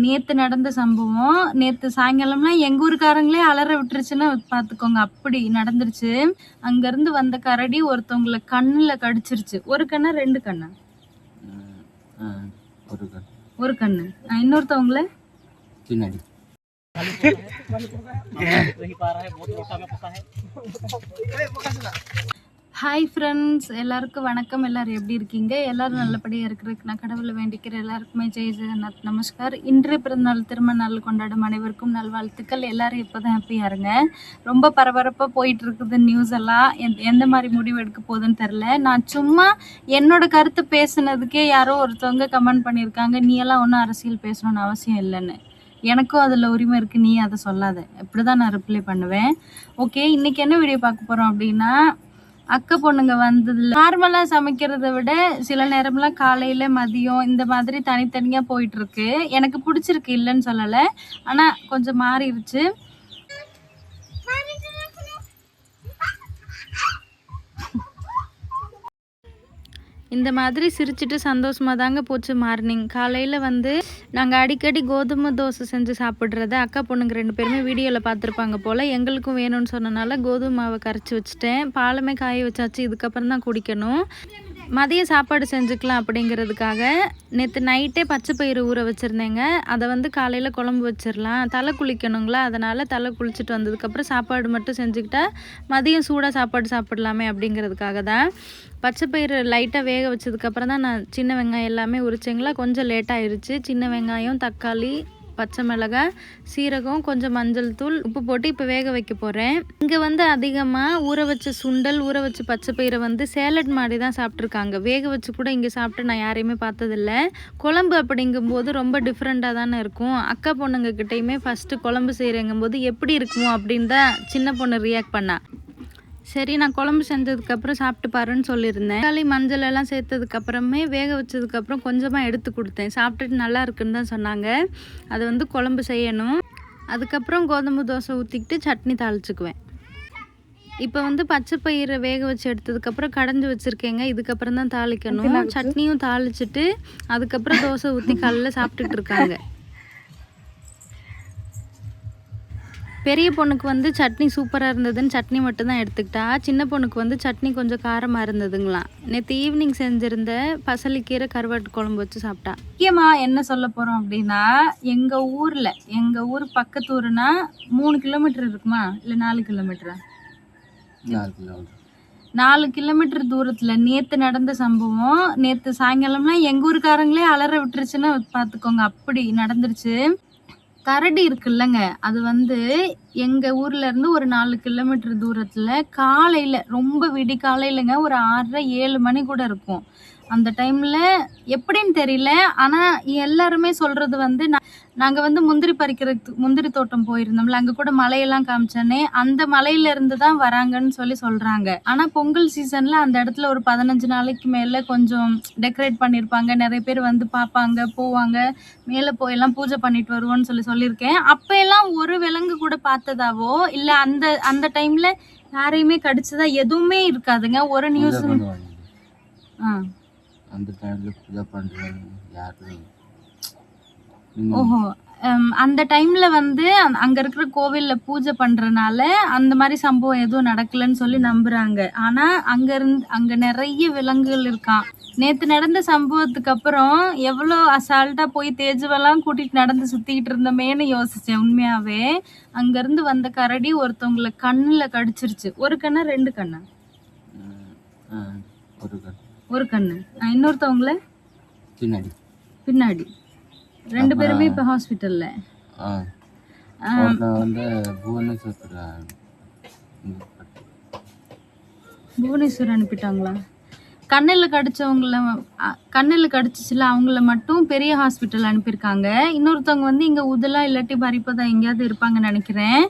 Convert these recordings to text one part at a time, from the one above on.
நேத்து நடந்த சம்பவம். நேத்து சாயங்காலம்லாம் எங்க ஊருக்காரங்களே அலற விட்டுருச்சுன்னா பாத்துக்கோங்க. அப்படி நடந்துருச்சு. அங்கிருந்து வந்த கரடி ஒருத்தவங்கள கண்ணுல கடிச்சிருச்சு. ஒரு கண்ணா 2 கண்ணா? ஒரு கண். ஒரு கண்ணு. இன்னொருத்தவங்கள பின்னாடி. ஹாய் ஃப்ரெண்ட்ஸ், எல்லாருக்கும் வணக்கம். எல்லாரும் எப்படி இருக்கீங்க? எல்லாரும் நல்லபடியாக இருக்கிறதுக்கு நான் கடவுளை வேண்டிக்கிறேன். எல்லாருக்குமே ஜெய் ஜெகநாத் நமஸ்கார். இன்று பிறந்தநாள் திருமண நாள் கொண்டாடும் அனைவருக்கும் நல்வாழ்த்துக்கள். எல்லாரும் இப்போ தான் ஹாப்பியாக இருங்க. ரொம்ப பரபரப்பாக போயிட்டு இருக்குது நியூஸ் எல்லாம். எந்த மாதிரி முடிவு எடுக்க போகுதுன்னு தெரில. நான் சும்மா என்னோட கருத்து பேசுனதுக்கே யாரோ ஒருத்தவங்க கமெண்ட் பண்ணியிருக்காங்க, நீ எல்லாம் ஒன்றும் அரசியல் பேசணும்னு அவசியம் இல்லைன்னு. எனக்கும் அதில் உரிமை இருக்குது, நீ அதை சொல்லாத. இப்படி தான் நான் ரிப்ளை பண்ணுவேன். ஓகே, இன்றைக்கி என்ன வீடியோ பார்க்க போகிறோம் அப்படின்னா, அக்கா பொண்ணுங்க வந்ததில் நார்மலாக சமைக்கிறத விட சில நேரம்லாம் காலையில் மதியம் இந்த மாதிரி தனித்தனியாக போயிட்டுருக்கு. எனக்கு பிடிச்சிருக்கு, இல்லைன்னு சொல்லலை. ஆனால் கொஞ்சம் மாறிடுச்சு. இந்த மாதிரி சிரிச்சுட்டு சந்தோஷமாக தாங்க போச்சு மார்னிங். காலையில் நாங்கள் அடிக்கடி கோதுமை தோசை செஞ்சு சாப்பிட்றத அக்கா பொண்ணுங்க 2 பேருமே வீடியோவில் பார்த்துருப்பாங்க போல். எங்களுக்கும் வேணும்னு சொன்னனால கோதுமை மாவை கரைச்சி வச்சுட்டேன். பாலுமே காய வச்சாச்சு, இதுக்கப்புறம் தான் குடிக்கணும். மதிய சாப்பாடு செஞ்சுக்கலாம் அப்படிங்கிறதுக்காக நேற்று நைட்டே பச்சை பயிறு ஊற வச்சுருந்தேங்க. அதை காலையில் குழம்பு வச்சிடலாம், தலை குளிக்கணுங்களா, அதனால் தலை குளிச்சுட்டு வந்ததுக்கப்புறம் சாப்பாடு மட்டும் செஞ்சுக்கிட்டா மதியம் சூடாக சாப்பாடு சாப்பிடலாமே அப்படிங்கிறதுக்காக தான். பச்சை பயிறு லைட்டாக வேக வச்சதுக்கப்புறம் தான் நான் சின்ன வெங்காயம் எல்லாமே உரிச்சேங்களா. கொஞ்சம் லேட்டாகிருச்சு. சின்ன வெங்காயம், தக்காளி, பச்சை மிளகாய், சீரகம், கொஞ்சம் மஞ்சள் தூள், உப்பு போட்டு இப்போ வேக வைக்க போகிறேன். இங்கே அதிகமாக ஊற வச்ச சுண்டல், ஊற வச்ச பச்சை பயிரை சேலட் மாதிரி தான் சாப்பிட்ருக்காங்க. வேக வச்சு கூட இங்கே சாப்பிட்டு நான் யாரையுமே பார்த்ததில்ல. குழம்பு அப்படிங்கும்போது ரொம்ப டிஃப்ரெண்ட்டாக தானே இருக்கும். அக்கா பொண்ணுங்கக்கிட்டையுமே ஃபஸ்ட்டு குழம்பு செய்கிறங்கும்போது எப்படி இருக்குமோ அப்படின்னு தான் சின்ன பொண்ணு ரியாக்ட் பண்ணா. சரி, நான் குழம்பு செஞ்சதுக்கப்புறம் சாப்பிட்டு பாருன்னு சொல்லியிருந்தேன். தக்காளி மஞ்சள் எல்லாம் சேர்த்ததுக்கப்புறமே வேக வச்சதுக்கப்புறம் கொஞ்சமாக எடுத்து கொடுத்தேன். சாப்பிட்டுட்டு நல்லா இருக்குன்னு தான் சொன்னாங்க. அதை குழம்பு செய்யணும். அதுக்கப்புறம் கோதுமை தோசை ஊற்றிக்கிட்டு சட்னி தாளிச்சுக்குவேன். இப்போ பச்சை பயிரை வேக வச்சு எடுத்ததுக்கப்புறம் கடைஞ்சி வச்சுருக்கேங்க. இதுக்கப்புறம் தான் தாளிக்கணும். சட்னியும் தாளிச்சிட்டு அதுக்கப்புறம் தோசை ஊற்றி காலையில் சாப்பிட்டுட்டு இருக்காங்க. பெரிய பொண்ணுக்கு சட்னி சூப்பராக இருந்ததுன்னு சட்னி மட்டும்தான் எடுத்துக்கிட்டா. சின்ன பொண்ணுக்கு சட்னி கொஞ்சம் காரமாக இருந்ததுங்களாம். நேற்று ஈவினிங் செஞ்சுருந்த பசலிக்கீரை கருவாட்டு குழம்பு வச்சு சாப்பிட்டா. முக்கியமாக என்ன சொல்ல போகிறோம் அப்படின்னா, எங்கள் ஊர் பக்கத்து ஊருனா 3 கிலோமீட்டர் இருக்குமா, இல்லை 4 கிலோமீட்டரா? 4 கிலோமீட்டர் தூரத்தில் நேற்று நடந்த சம்பவம். நேற்று சாயங்காலம்லாம் எங்கள் ஊருக்காரங்களே அலற விட்டுருச்சுன்னா பார்த்துக்கோங்க. அப்படி நடந்துருச்சு. கரடி இருக்குல்லங்க, அது எங்க ஊர்ல இருந்து ஒரு 4 கிலோமீட்டர் தூரத்துல காலையில, ரொம்ப விடி காலையிலங்க, ஒரு 6:30 7 மணி கூட இருக்கும். அந்த டைம்ல எப்படின்னு தெரியல, ஆனா எல்லாருமே சொல்றது நாங்க முந்திரி பறிக்கிறதுக்கு முந்திரி தோட்டம் போயிருந்தோம்ல, அங்க கூட மலையெல்லாம் காமிச்சானே, அந்த மலையில இருந்து தான் வராங்கன்னு சொல்றாங்க. ஆனா பொங்கல் சீசன்ல அந்த இடத்துல ஒரு 15 நாளைக்கு மேல கொஞ்சம் டெக்கரேட் பண்ணிருப்பாங்க. நிறைய பேர் பார்ப்பாங்க, போவாங்க, மேல போயெல்லாம் பூஜை பண்ணிட்டு வருவோம்னு சொல்லியிருக்கேன். அப்ப எல்லாம் ஒரு விலங்கு கூட பார்த்ததாவோ இல்ல அந்த டைம்ல யாரையுமே கடிச்சதா எதுவுமே இருக்காதுங்க. ஒரு நியூஸ் அந்த டைம்ல பூஜை பண்றாங்க யாரு? ஓஹோ, அந்த டைம்ல அங்க இருக்கிற கோவில்ல பூஜை பண்றனால அந்த மாதிரி சம்பவம் எதுவும் நடக்கலன்னு சொல்லி நம்புறாங்க. ஆனா அங்க நிறைய விலங்குகள் இருக்கான். நேத்து நடந்த சம்பவத்துக்கு அப்புறம் எவ்வளோ அசால்ட்டா போய் தேஜுவெல்லாம் கூட்டிட்டு நடந்து சுத்திக்கிட்டு இருந்தோமேன்னு யோசிச்சேன். உண்மையாவே அங்க இருந்து வந்த கரடி ஒருத்தவங்கள கண்ணுல கடிச்சிருச்சு. ஒரு கண்ணா 2 கண்ணா? ஒரு கண். ஒரு கண்ணு. இன்னொருத்தவங்கள பின்னாடி. 2 பேருமே இப்ப ஹாஸ்பிட்டல்ல. புவனேஸ்வர் அனுப்பிட்டாங்களா? கண்ணில் கடிச்சிச்சுல, அவங்கள மட்டும் பெரிய ஹாஸ்பிட்டல் அனுப்பியிருக்காங்க. இன்னொருத்தவங்க இங்கே உதலா இல்லாட்டி பரிப்பதா எங்கேயாவது இருப்பாங்கன்னு நினைக்கிறேன்.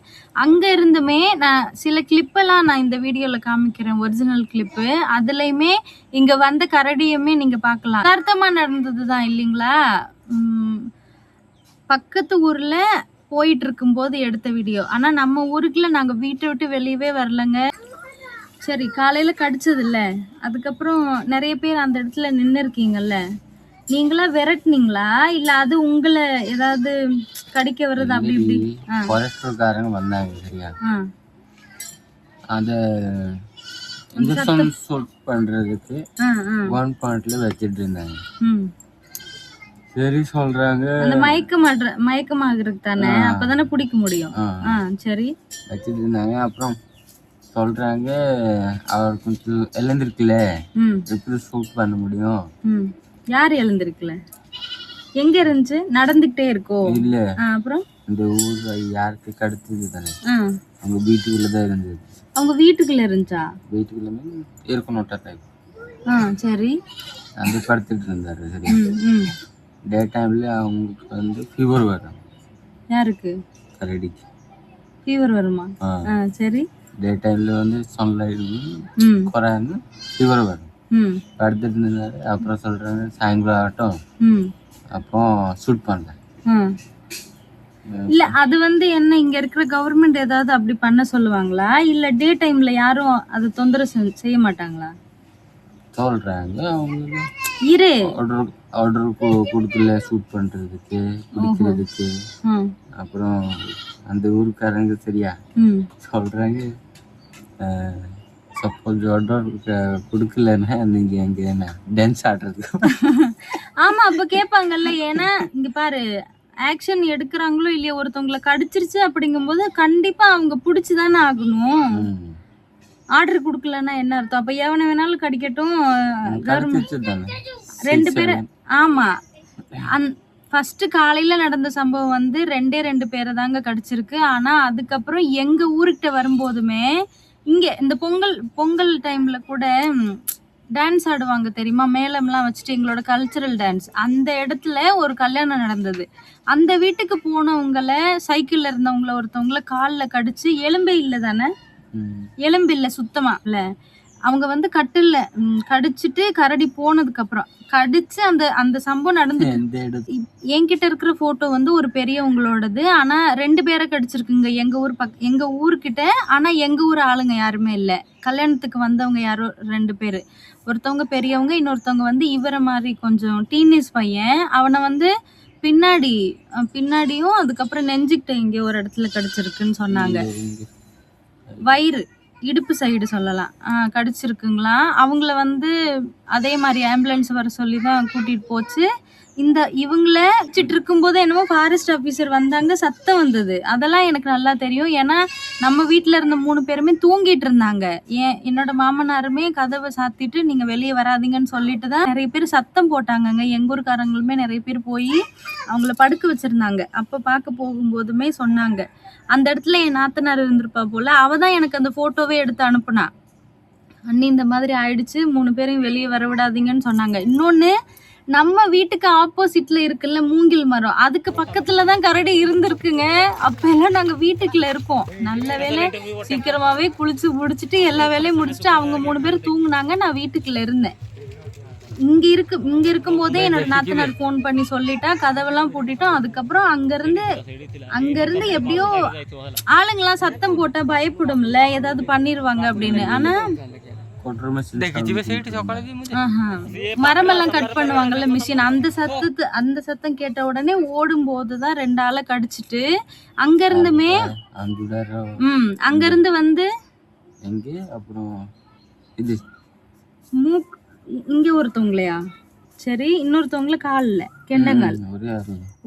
அங்கே இருந்துமே நான் சில கிளிப்பெல்லாம் நான் இந்த வீடியோவில் காமிக்கிறேன், ஒரிஜினல் கிளிப்பு. அதுலேயுமே இங்கே வந்த கரடியுமே நீங்கள் பார்க்கலாம். அர்த்தமாக நடந்தது தான் இல்லைங்களா? பக்கத்து ஊரில் போயிட்டு இருக்கும்போது எடுத்த வீடியோ. ஆனால் நம்ம ஊருக்குள்ள நாங்கள் வீட்டை விட்டு வெளியவே வரலங்க. சரி, காலையில் கடிச்சதில்ல, அதுக்கப்புறம் நிறைய பேர் அந்த இடத்துல நின்று இருக்கீங்கல்ல, நீங்களா விரட்டுனீங்களா இல்ல அது உங்களை ஏதாவது கடிக்க வர்றது அப்படி இப்படி? ஃபாரஸ்ட்காரங்க வந்தாங்க சரியா, ஆ. அந்த இன்ஜெக்ஷன் ஷூட் பண்றதுக்கு ஆ, ஆ. ஒன் பாயிண்ட்ல வச்சிட்டு இருந்தாங்க. ம். சரி சொல்றாங்க, அந்த மயக்கமாகறதுக்கு தானே, அப்பதானே பிடிக்க முடியும். ஆ, சரி. வச்சிட்டு இருந்தாங்க. அப்புறம் சொல்றாங்க, அவர் கொஞ்சம் எழுந்திருக்கல, எப்படி ஷூட் பண்ண முடியும்? யார் எழுந்திருக்கல? எங்க இருந்துச்சு? நடந்துகிட்டே இருக்கோ? இல்ல, அப்புறம் இந்த ஊர் யாருக்கு கடுத்தது தானே, அவங்க வீட்டுக்குள்ளதான் இருந்தது. அவங்க வீட்டுக்குள்ள இருந்துச்சா? வீட்டுக்குள்ள இருக்கணும் டைப். சரி. அந்த படுத்துட்டு இருந்தாரு சரி. டே டைம்ல அவங்களுக்கு வந்து ஃபீவர் வரும். யாருக்கு? கரடிக்கு ஃபீவர் வருமா? சரி. டே டைம்ல வந்து சன்லைட் குறையாம ஃபீவர் வரும். படுத்துட்டு இருந்தாரு. அப்புறம் சொல்றாங்க சாயங்காலம் ஆகட்டும், அப்போ ஷூட் பண்றேன். இல்ல அது வந்து என்ன, இங்க இருக்கிற கவர்மெண்ட் ஏதாவது அப்படி பண்ண சொல்லுவாங்களா இல்ல டே டைம்ல யாரும் அது தொந்தரவு செய்ய மாட்டாங்களா? சொல்றாங்க அவங்க இரு ஆர்டர் கொடுக்கல ஷூட் பண்றதுக்கு பிடிக்கிறதுக்கு. அப்புறம் அந்த ஊருக்காரங்க சரியா சொல்றாங்க, சப்போஸ் ஆர்டர் கொடுக்கலன்னா நீங்க எங்க என்ன டான்ஸ் ஆடுறதுக்கு. ஆமா, அப்ப கேட்பாங்கல்ல. ஏன்னா இங்க பாரு, ஆக்ஷன் எடுக்கிறாங்களோ இல்லையோ, ஒருத்தவங்களை கடிச்சிருச்சு அப்படிங்கும்போது கண்டிப்பா அவங்க பிடிச்சுதானே ஆகணும். ஆர்டர் கொடுக்கலன்னா என்ன அர்த்தம்? அப்ப எவனை வேணாலும் கடிக்கட்டும். ரெண்டு பேரு. ஆமா, ஃபர்ஸ்ட் காலையில நடந்த சம்பவம் வந்து 2 பேரை தாங்க கடிச்சிருக்கு. ஆனா அதுக்கப்புறம் எங்க ஊருக்கிட்ட வரும்போதுமே, இங்க இந்த பொங்கல் டைம்ல கூட டான்ஸ் ஆடுவாங்க தெரியுமா, மேளம்லாம் வச்சுட்டு, எங்களோட கல்ச்சரல் டான்ஸ். அந்த இடத்துல ஒரு கல்யாணம் நடந்தது. அந்த வீட்டுக்கு போனவங்கள, சைக்கிள்ல இருந்தவங்கள ஒருத்தவங்கள காலில் கடிச்சு, எலும்பே இல்லை தானே, எலும்பு இல்லை சுத்தமா இல்ல. அவங்க வந்து கட்டில்ல கடிச்சிட்டு கரடி போனதுக்கு அப்புறம் கடிச்சு அந்த சம்பவம் நடந்து. என்கிட்ட இருக்கிற போட்டோ வந்து ஒரு பெரியவங்களோடது. ஆனா 2 பேரை கடிச்சிருக்குங்க எங்க ஊர்கிட்ட. ஆனா எங்க ஊர் ஆளுங்க யாருமே இல்ல. கல்யாணத்துக்கு வந்தவங்க யாரோ 2 பேரு. ஒருத்தவங்க பெரியவங்க, இன்னொருத்தவங்க வந்து இவரை மாதிரி கொஞ்சம் டீனேஜ் பையன். அவனை வந்து பின்னாடியும் அதுக்கப்புறம் நெஞ்சுக்கிட்ட இங்கே ஒரு இடத்துல கடிச்சிருக்குன்னு சொன்னாங்க. வயிறு, இடுப்பு சைடு சொல்லலாம், கடிச்சிருக்குங்களா. அவங்கள வந்து அதே மாதிரி ஆம்புலன்ஸ் வர சொல்லி தான் கூட்டிட்டு போச்சு. இவங்கள வச்சுட்டு இருக்கும்போது என்னமோ ஃபாரஸ்ட் ஆஃபீஸர் வந்தாங்க, சத்தம் வந்தது. அதெல்லாம் எனக்கு நல்லா தெரியும். ஏன்னா நம்ம வீட்டில் இருந்த 3 பேருமே தூங்கிட்டு இருந்தாங்க. என்னோட மாமனாருமே கதவை சாத்திட்டு நீங்க வெளியே வராதிங்கன்னு சொல்லிட்டு தான் நிறைய பேர் சத்தம் போட்டாங்கங்க. எங்க ஊருக்காரங்களுமே நிறைய பேர் போய் அவங்கள படுக்க வச்சிருந்தாங்க. அப்ப பார்க்க போகும்போதுமே சொன்னாங்க, அந்த இடத்துல என் நாத்தனார் இருந்திருப்பா போல. அவ தான் எனக்கு அந்த போட்டோவே எடுத்து அனுப்புனா. அண்ணி இந்த மாதிரி ஆயிடுச்சு, 3 பேரையும் வெளியே வர விடாதீங்கன்னு சொன்னாங்க. இன்னொன்னு, நம்ம வீட்டுக்கு ஆப்போசிட்ல இருக்குல்ல மூங்கில் மரம், அதுக்கு பக்கத்துல தான் கரடி இருந்திருக்குங்க. அப்ப எல்லாம் நாங்க வீட்டுக்குள்ள இருக்கோம். நல்ல வேலை சீக்கிரமாவே குளிச்சு முடிச்சுட்டு எல்லா வேலையும் முடிச்சுட்டு அவங்க 3 பேர் தூங்குனாங்க. நான் வீட்டுக்குள்ள இருந்தேன். இங்க இருக்கும் போதே என்னோட நாத்தனார் போன் பண்ணி சொல்லிட்டா, கதவெல்லாம் பூட்டிட்டோம். அதுக்கப்புறம் அங்கிருந்து எப்படியோ ஆளுங்கெல்லாம் சத்தம் போட்டா பயப்படும்ல, ஏதாவது பண்ணிருவாங்க அப்படின்னு. ஆனா மரமெல்லாம் கட் பண்ணுவாங்கல்ல மிஷின், அந்த சத்தம் கேட்ட உடனே ஓடும் போதுதான் 2 ஆளை கடிச்சிட்டு அங்கிருந்து வந்து இங்க ஒருத்தவங்களையா, சரி, இன்னொருத்தவங்கள கால்ல கெண்டங்கால்,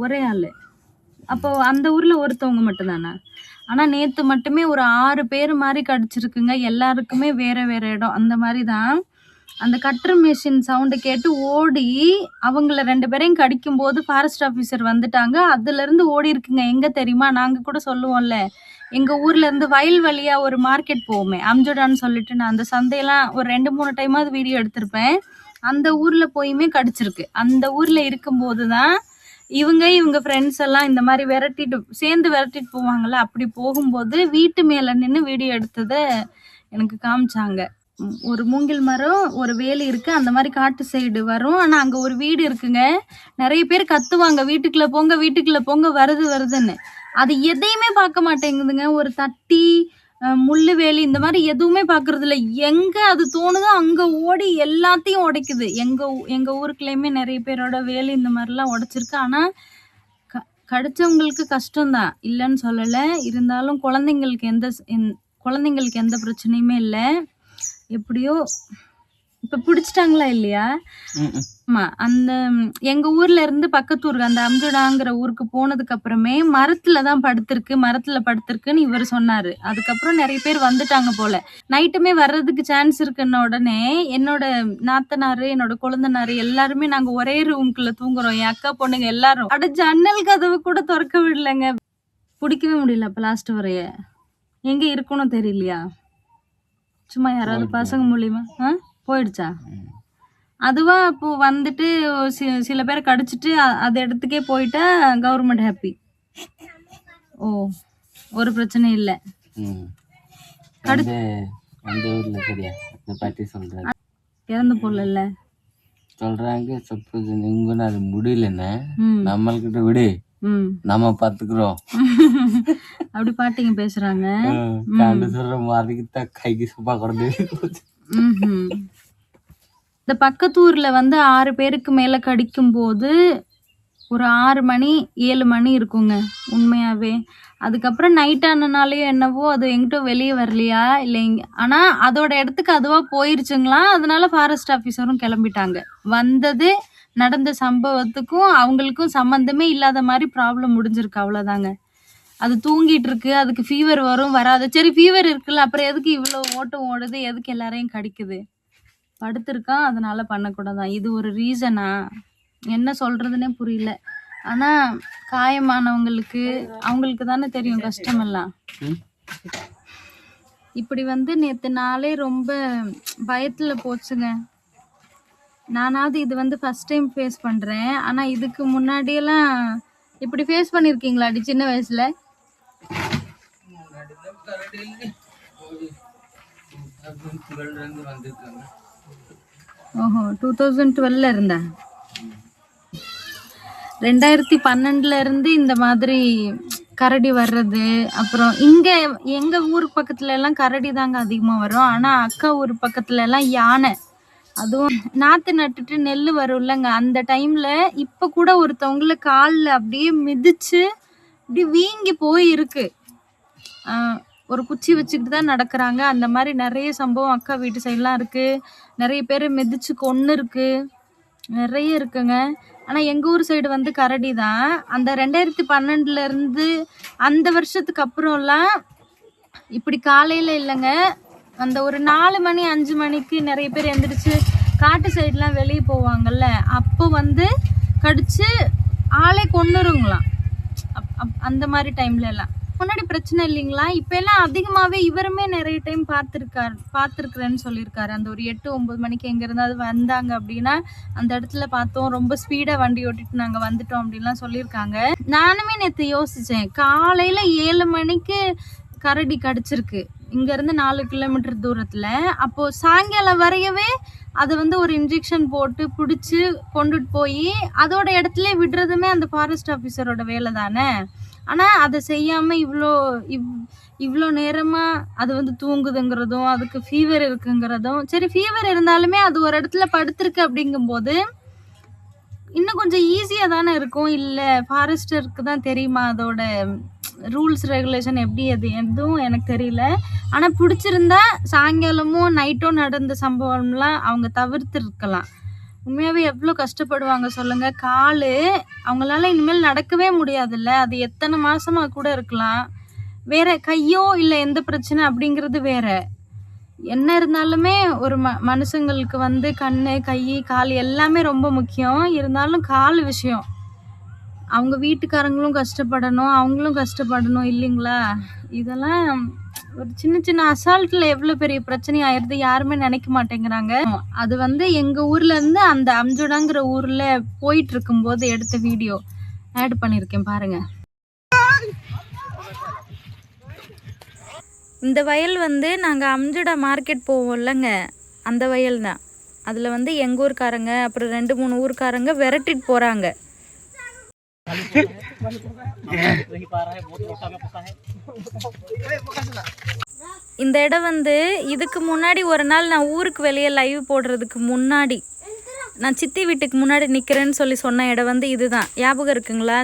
ஒரே ஆளு. அப்போ அந்த ஊர்ல ஒருத்தவங்க மட்டும் தானா? ஆனா நேத்து மட்டுமே ஒரு 6 பேர் மாதிரி கடிச்சிருக்குங்க. எல்லாருக்குமே வேற வேற இடம். அந்த மாதிரி தான். அந்த கட்டர் மிஷின் சவுண்டு கேட்டு ஓடி அவங்கள 2 பேரையும் கடிக்கும் போது ஃபாரஸ்ட் ஆஃபீஸர் வந்துட்டாங்க. அதுல இருந்து ஓடி இருக்குங்க. எங்க தெரியுமா, நாங்க கூட சொல்லுவோம்ல, எங்க ஊர்ல இருந்து வயல் வழியா ஒரு மார்க்கெட் போவோமே, அம்ஜடான்னு சொல்லிட்டு, நான் அந்த சந்தையெல்லாம் ஒரு 2-3 டைமாவது வீடியோ எடுத்திருப்பேன். அந்த ஊர்ல போயுமே கடிச்சிருக்கு. அந்த ஊர்ல இருக்கும்போது தான் இவங்க ஃப்ரெண்ட்ஸ் எல்லாம் இந்த மாதிரி சேர்ந்து விரட்டிட்டு போவாங்கல்ல, அப்படி போகும்போது வீட்டு மேல நின்று வீடியோ எடுத்ததை எனக்கு காமிச்சாங்க. ஒரு மூங்கில் மரம், ஒரு வேலி இருக்கு, அந்த மாதிரி காட்டு சைடு வரும். ஆனா அங்க ஒரு வீடு இருக்குங்க. நிறைய பேர் கத்துவாங்க, வீட்டுக்குள்ள போங்க வருதுன்னு. அது எதையுமே பார்க்க மாட்டேங்குதுங்க. ஒரு தட்டி முள்ளு வேலி இந்த மாதிரி எதுவுமே பார்க்கறது இல்ல. எங்க அது தோணுதோ அங்க ஓடி எல்லாத்தையும் உடைக்குது. எங்க ஊருக்குள்ளயுமே நிறைய பேரோட வேலி இந்த மாதிரிலாம் உடைச்சிருக்கு. ஆனா கடிச்சவங்களுக்கு கஷ்டம்தான், இல்லைன்னு சொல்லல. இருந்தாலும் குழந்தைங்களுக்கு எந்த பிரச்சனையுமே இல்லை. எப்படியோ இப்ப பிடிச்சிட்டாங்களா இல்லையா? ஆமா, அந்த எங்க ஊர்ல இருந்து பக்கத்து ஊருக்கு அந்த அம்ஜடாங்கிற ஊருக்கு போனதுக்கு அப்புறமே மரத்துல படுத்திருக்குன்னு இவர் சொன்னாரு. அதுக்கப்புறம் நிறைய பேர் வந்துட்டாங்க போல. நைட்டுமே வர்றதுக்கு சான்ஸ் இருக்குன்ன உடனே என்னோட நாத்தனாரு, என்னோட கொழுந்தனாரு எல்லாருமே நாங்க ஒரே ரூம்குள்ள தூங்குறோம். என் அக்கா பொண்ணுங்க எல்லாரும் அட ஜன்னல் கதவு கூட திறக்க விடலைங்க. பிடிக்கவே முடியல. அப்ப லாஸ்ட் வரைய எங்க இருக்கணும் தெரியலையா? சும்மா யாராவது பசங்க மூலியமா போயிடுச்சா? அதுவா இப்போ வந்துட்டு சில பேரை கடிச்சிட்டு அது இடத்துக்கே போயிட்டா கவர்மெண்ட் ஹாப்பி. ஓ, ஒரு பிரச்சனை இல்லை. இறந்து போடல சொல்றாங்க. சப்போஸ் நீங்க அது முடியலன்னு நம்மள்கிட்ட விடு, நம்ம பாத்துக்கிறோம். அப்படி பாட்டிங்க பேசுறாங்க. சொல்ற மாதிரிதான் கைக்கு சுப்பா கொடுத்து. இந்த பக்கத்தூர்ல வந்து 6 பேருக்கு மேல கடிக்கும் போது ஒரு 6 மணி 7 மணி இருக்குங்க உண்மையாவே. அதுக்கப்புறம் நைட் ஆனனாலயோ என்னவோ அது எங்கிட்ட வெளியே வரலையா இல்லைங்க. ஆனா அதோட இடத்துக்கு அதுவா போயிருச்சுங்களாம். அதனால ஃபாரஸ்ட் ஆஃபீஸரும் கிளம்பிட்டாங்க. வந்தது நடந்த சம்பவத்துக்கும் அவங்களுக்கும் சம்பந்தமே இல்லாத மாதிரி ப்ராப்ளம் முடிஞ்சிருக்கு, அவ்வளோதாங்க. அது தூங்கிட்டு இருக்கு, அதுக்கு ஃபீவர் வரும் வராது. சரி, ஃபீவர் இருக்குல்ல, அப்புறம் எதுக்கு இவ்வளோ ஓட்டம் ஓடுது, எதுக்கு எல்லாரையும் கடிக்குது? படுத்திருக்கான், அதனால பண்ணக்கூடாதான். இது ஒரு ரீசனா? என்ன சொல்றதுன்னே புரியல. ஆனா காயமானவங்களுக்கு அவங்களுக்கு தானே தெரியும் கஷ்டமெல்லாம். இப்படி வந்து நேத்து நாளே ரொம்ப பயத்துல போச்சுங்க. நானாவது இது வந்து ஃபர்ஸ்ட் டைம் ஃபேஸ் பண்றேன். ஆனா இதுக்கு முன்னாடியெல்லாம் இப்படி ஃபேஸ் பண்ணிருக்கீங்களா அடி சின்ன வயசுல? ஓஹோ, 2012 இருந்தா? 2012 இருந்து இந்த மாதிரி கரடி வர்றது. அப்புறம் இங்க எங்க ஊர் பக்கத்துல எல்லாம் கரடி தாங்க அதிகமா வரும். ஆனா அக்கா ஊர் பக்கத்துல எல்லாம் யானை, அதுவும் நாத்து நட்டுட்டு நெல் வரும் இல்லைங்க, அந்த டைம்ல இப்ப கூட ஒருத்தவங்கள காலில் அப்படியே மிதிச்சு அப்படி வீங்கி போயிருக்கு. ஒரு குச்சி வச்சுக்கிட்டு தான் நடக்கிறாங்க. அந்த மாதிரி நிறைய சம்பவம் அக்கா வீட்டு சைட்லாம் இருக்கு. நிறைய பேர் மிதிச்சு கொன்று இருக்கு, நிறைய இருக்குங்க. ஆனால் எங்கள் ஊர் சைடு வந்து கரடி தான். அந்த 2012 இருந்து அந்த வருஷத்துக்கு அப்புறம்லாம் இப்படி காலையில் இல்லைங்க, அந்த ஒரு 4 மணி 5 மணிக்கு நிறைய பேர் எந்திரிச்சு காட்டு சைட்லாம் வெளியே போவாங்கல்ல, அப்போ வந்து கடிச்சு ஆளே கொன்னுருங்களாம். அந்த மாதிரி டைம்ல எல்லாம் முன்னாடி பிரச்சனை இல்லைங்களா? இப்ப எல்லாம் அதிகமாவே இவருமே நிறைய டைம் பார்த்துருக்குறேன்னு சொல்லியிருக்காரு. அந்த ஒரு 8-9 மணிக்கு எங்க இருந்தாவது வந்தாங்க அப்படின்னா அந்த இடத்துல பார்த்தோம், ரொம்ப ஸ்பீடா வண்டி ஓட்டிட்டு நாங்க வந்துட்டோம் அப்படின்லாம் சொல்லியிருக்காங்க. நானுமே நேற்று யோசிச்சேன், காலையில 7 மணிக்கு கரடி கடிச்சிருக்கு இங்க இருந்து 4 கிலோமீட்டர் தூரத்துல. அப்போ சாயங்காலம் வரையவே அதை வந்து ஒரு இன்ஜெக்ஷன் போட்டு பிடிச்சி கொண்டுட்டு போய் அதோட இடத்துல விடுறதுமே அந்த ஃபாரஸ்ட் ஆஃபீஸரோட வேலை தானே. ஆனால் அதை செய்யாமல் இவ்வளோ நேரமாக அது வந்து தூங்குதுங்கிறதும் அதுக்கு ஃபீவர் இருக்குங்கிறதும். சரி, ஃபீவர் இருந்தாலுமே அது ஒரு இடத்துல படுத்திருக்கு அப்படிங்கும்போது இன்னும் கொஞ்சம் ஈஸியாக தானே இருக்கும். இல்லை ஃபாரஸ்டருக்கு தான் தெரியுமா அதோட ரூல்ஸ் ரெகுலேஷன் எப்படி, அது எதுவும் எனக்கு தெரியல. ஆனால் பிடிச்சிருந்தா சாயங்காலமும் நைட்டும் நடந்த சம்பவம்லாம் அவங்க தவிர்த்துருக்கலாம். உண்மையாகவே எவ்வளோ கஷ்டப்படுவாங்க சொல்லுங்க. கால் அவங்களால இனிமேல் நடக்கவே முடியாதுல்ல, அது எத்தனை மாசமாக கூட இருக்கலாம். வேற கையோ இல்லை எந்த பிரச்சனை அப்படிங்கிறது வேற. என்ன இருந்தாலுமே ஒரு மனுஷங்களுக்கு வந்து கண்ணு கை கால் எல்லாமே ரொம்ப முக்கியம். இருந்தாலும் கால் விஷயம் அவங்க வீட்டுக்காரங்களும் கஷ்டப்படணும், அவங்களும் கஷ்டப்படணும் இல்லைங்களா? இதெல்லாம் ஒரு சின்ன சின்ன அசால்ட்டில் எவ்வளோ பெரிய பிரச்சனை ஆயிடுது, யாருமே நினைக்க மாட்டேங்கிறாங்க. அது வந்து எங்கள் ஊர்ல இருந்து அந்த அம்ஜடாங்கிற ஊர்ல போயிட்டு இருக்கும்போது எடுத்த வீடியோ ஆட் பண்ணியிருக்கேன் பாருங்க. இந்த வயல் வந்து நாங்கள் அம்ஜடா மார்க்கெட் போவோம் இல்லைங்க, அந்த வயல் தான். அதில் வந்து எங்கள் ஊர்க்காரங்க அப்புறம் 2-3 ஊர்க்காரங்க விரட்டிட்டு போகிறாங்க. இந்த இடம் வந்து இதுக்கு முன்னாடி ஒரு நாள் நான் ஊருக்கு வெளியே லைவ் போடுறதுக்கு முன்னாடி நான் சித்தி வீட்டுக்கு முன்னாடி நிற்கிறேன்னு சொல்லி சொன்ன இடம் வந்து இதுதான். ஞாபகம் இருக்குங்களா?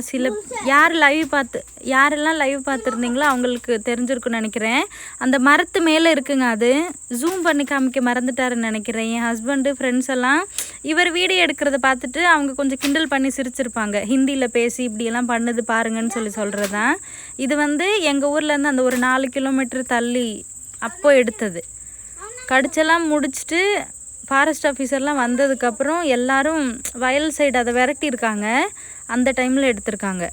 யாரெல்லாம் லைவ் பார்த்துருந்தீங்களோ அவங்களுக்கு தெரிஞ்சிருக்குன்னு நினைக்கிறேன். அந்த மரத்து மேலே இருக்குங்க. அது ஜூம் பண்ணி காமிக்க மறந்துட்டாருன்னு நினைக்கிறேன். என் ஹஸ்பண்டு ஃப்ரெண்ட்ஸ் எல்லாம் இவர் வீடியோ எடுக்கிறத பார்த்துட்டு அவங்க கொஞ்சம் கிண்டல் பண்ணி சிரிச்சிருப்பாங்க. ஹிந்தியில் பேசி இப்படியெல்லாம் பண்ணுது பாருங்கன்னு சொல்லி சொல்கிறது தான். இது வந்து எங்கள் ஊர்லேருந்து அந்த ஒரு 4 கிலோமீட்டர் தள்ளி அப்போ எடுத்தது. கடிச்செல்லாம் முடிச்சுட்டு ஃபாரஸ்ட் ஆஃபீஸர்லாம் வந்ததுக்கப்புறம் எல்லாரும் வயல் சைடு அதை விரட்டியிருக்காங்க. அந்த டைமில் எடுத்திருக்காங்க.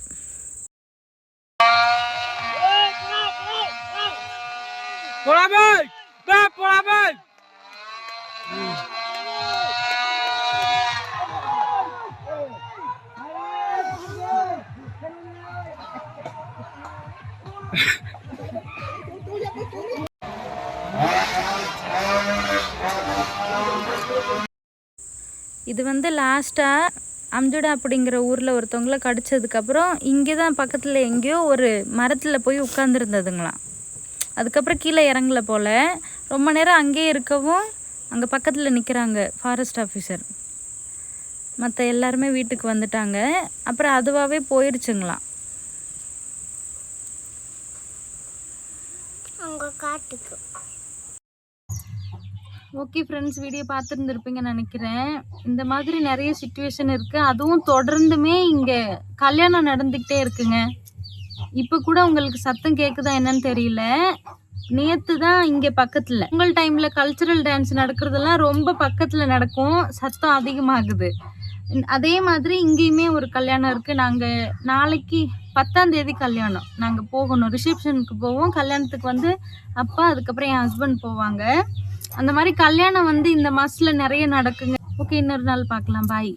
இது வந்து லாஸ்ட்டாக அம்ஜுடா அப்படிங்கிற ஊரில் ஒருத்தவங்கள கடிச்சதுக்கப்புறம் இங்கே தான் பக்கத்தில் எங்கேயோ ஒரு மரத்தில் போய் உட்காந்துருந்ததுங்களாம். அதுக்கப்புறம் கீழே இறங்கல போல். ரொம்ப நேரம் அங்கேயே இருக்கவும் அங்கே பக்கத்தில் நிற்கிறாங்க ஃபாரஸ்ட் ஆஃபீஸர். மற்ற எல்லாருமே வீட்டுக்கு வந்துட்டாங்க. அப்புறம் அதுவாகவே போயிடுச்சுங்களாம் அவங்க காட்டுக்கு. ஓகே ஃப்ரெண்ட்ஸ், வீடியோ பார்த்துருந்துருப்பீங்கன்னு நினைக்கிறேன். இந்த மாதிரி நிறைய சிச்சுவேஷன் இருக்குது. அதுவும் தொடர்ந்துமே இங்கே கல்யாணம் நடந்துக்கிட்டே இருக்குங்க. இப்போ கூட உங்களுக்கு சத்தம் கேட்குதா என்னன்னு தெரியல. நேற்று தான் இங்கே பக்கத்தில் பொங்கல் டைமில் கல்ச்சுரல் டான்ஸ் நடக்கிறதெல்லாம் ரொம்ப பக்கத்தில் நடக்கும். சத்தம் அதிகமாகுது. அதே மாதிரி இங்கேயுமே ஒரு கல்யாணம் இருக்குது. நாங்கள் நாளைக்கு 10ஆம் தேதி கல்யாணம். நாங்கள் போகணும், ரிசப்ஷனுக்கு போவோம். கல்யாணத்துக்கு வந்து அப்பா அதுக்கப்புறம் என் ஹஸ்பண்ட் போவாங்க. அந்த மாதிரி கல்யாணம் வந்து இந்த மாதத்தில் நிறைய நடக்குங்க. ஓகே, இன்னொரு நாள் பார்க்கலாம். பாய்.